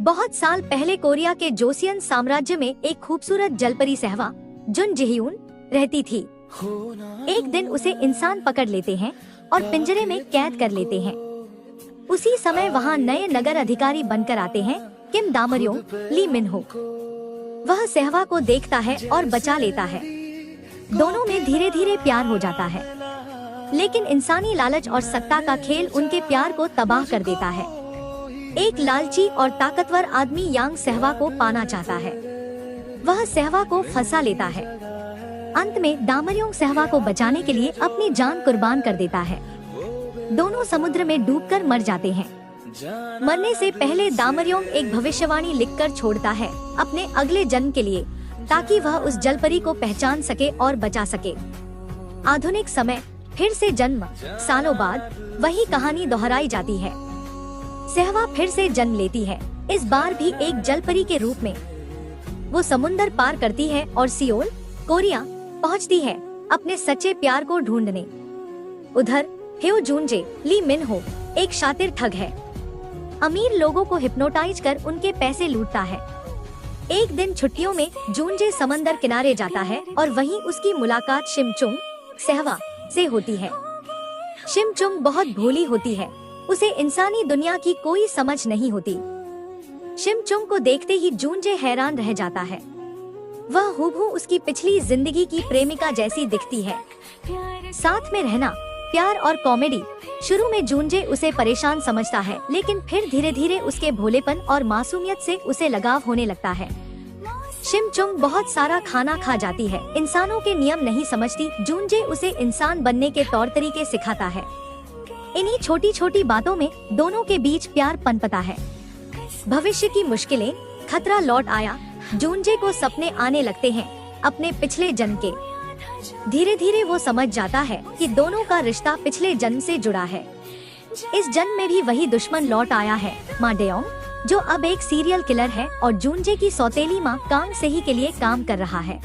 बहुत साल पहले कोरिया के जोसियन साम्राज्य में एक खूबसूरत जलपरी सहवा जुन जिह्यून रहती थी। एक दिन उसे इंसान पकड़ लेते हैं और पिंजरे में कैद कर लेते हैं। उसी समय वहाँ नए नगर अधिकारी बनकर आते हैं किम दामरयोंग ली मिनहो। वह सहवा को देखता है और बचा लेता है। दोनों में धीरे धीरे प्यार हो जाता है, लेकिन इंसानी लालच और सत्ता का खेल उनके प्यार को तबाह कर देता है। एक लालची और ताकतवर आदमी यांग सहवा को पाना चाहता है। वह सहवा को फंसा लेता है। अंत में दामरयोंग सहवा को बचाने के लिए अपनी जान कुर्बान कर देता है। दोनों समुद्र में डूबकर मर जाते हैं। मरने से पहले दामरयोंग एक भविष्यवाणी लिखकर छोड़ता है अपने अगले जन्म के लिए, ताकि वह उस जलपरी को पहचान सके और बचा सके। आधुनिक समय फिर से जन्म। सालों बाद वही कहानी दोहराई जाती है। सहवा फिर से जन्म लेती है, इस बार भी एक जलपरी के रूप में। वो समुंदर पार करती है और सियोल, कोरिया पहुंचती है अपने सच्चे प्यार को ढूंढने। उधर ह्यो जूनजे ली मिनहो एक शातिर ठग है। अमीर लोगों को हिप्नोटाइज कर उनके पैसे लूटता है। एक दिन छुट्टियों में जूनजे समंदर किनारे जाता है और वहीं उसकी मुलाकात शिमचुंग सहवा से होती है। शिमचुंग बहुत भोली होती है, उसे इंसानी दुनिया की कोई समझ नहीं होती। शिमचुंग को देखते ही जूनजे हैरान रह जाता है। वह हूबहू उसकी पिछली जिंदगी की प्रेमिका जैसी दिखती है। साथ में रहना, प्यार और कॉमेडी। शुरू में जूनजे उसे परेशान समझता है, लेकिन फिर धीरे धीरे उसके भोलेपन और मासूमियत से उसे लगाव होने लगता है। शिमचुंग बहुत सारा खाना खा जाती है, इंसानों के नियम नहीं समझती। जूनजे उसे इंसान बनने के तौर तरीके सिखाता है। इन्हीं छोटी छोटी बातों में दोनों के बीच प्यार पनपता है। भविष्य की मुश्किलें, खतरा लौट आया। जूनजे को सपने आने लगते हैं अपने पिछले जन्म के। धीरे धीरे वो समझ जाता है कि दोनों का रिश्ता पिछले जन्म से जुड़ा है। इस जन्म में भी वही दुश्मन लौट आया है, माँ डेयोंग, जो अब एक सीरियल किलर है और जूनजे की सौतेली माँ कांग सेही के लिए काम कर रहा है।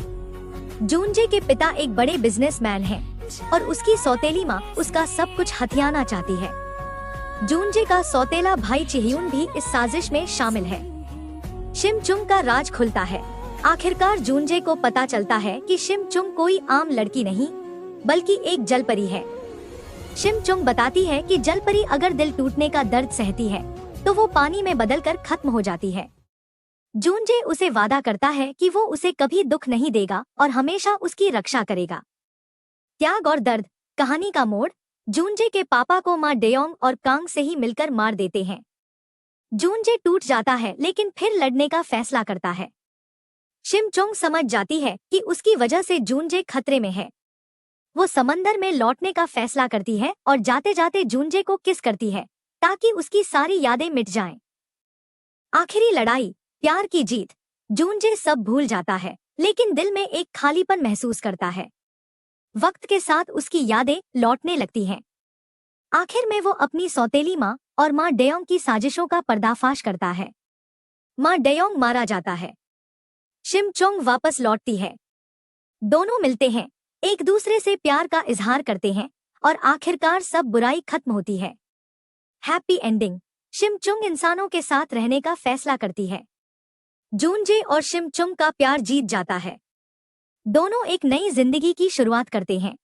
जूनजे के पिता एक बड़े बिजनेसमैन हैं और उसकी सौतेली माँ उसका सब कुछ हथियाना चाहती है। जूनजे का सौतेला भाई चिह्यून भी इस साजिश में शामिल है। शिमचुंग का राज खुलता है। आखिरकार जूनजे को पता चलता है कि शिमचुंग कोई आम लड़की नहीं, बल्कि एक जलपरी है। शिमचुंग बताती है कि जलपरी अगर दिल टूटने का दर्द सहती है तो वो पानी में बदलकर खत्म हो जाती है। जूनजे उसे वादा करता है कि वो उसे कभी दुख नहीं देगा और हमेशा उसकी रक्षा करेगा। त्याग और दर्द, कहानी का मोड़। जूनजे के पापा को माँ डेयोंग और कांग सेही मिलकर मार देते हैं। जूनजे टूट जाता है, लेकिन फिर लड़ने का फैसला करता है। शिमचुंग समझ जाती है कि उसकी वजह से जूनजे खतरे में है। वो समंदर में लौटने का फैसला करती है और जाते जाते जूनजे को किस करती है ताकि उसकी सारी यादें मिट जाएं। आखिरी लड़ाई, प्यार की जीत। जूनजे सब भूल जाता है, लेकिन दिल में एक खालीपन महसूस करता है। वक्त के साथ उसकी यादें लौटने लगती हैं। आखिर में वो अपनी सौतेली माँ और माँ डेयोंग की साजिशों का पर्दाफाश करता है। माँ डेयोंग मारा जाता है। शिमचुंग वापस लौटती है। दोनों मिलते हैं, एक दूसरे से प्यार का इजहार करते हैं और आखिरकार सब बुराई खत्म होती है। Happy ending. शिमचुंग इंसानों के साथ रहने का फैसला करती है। जूनजे और शिमचुंग का प्यार जीत जाता है। दोनों एक नई जिंदगी की शुरुआत करते हैं।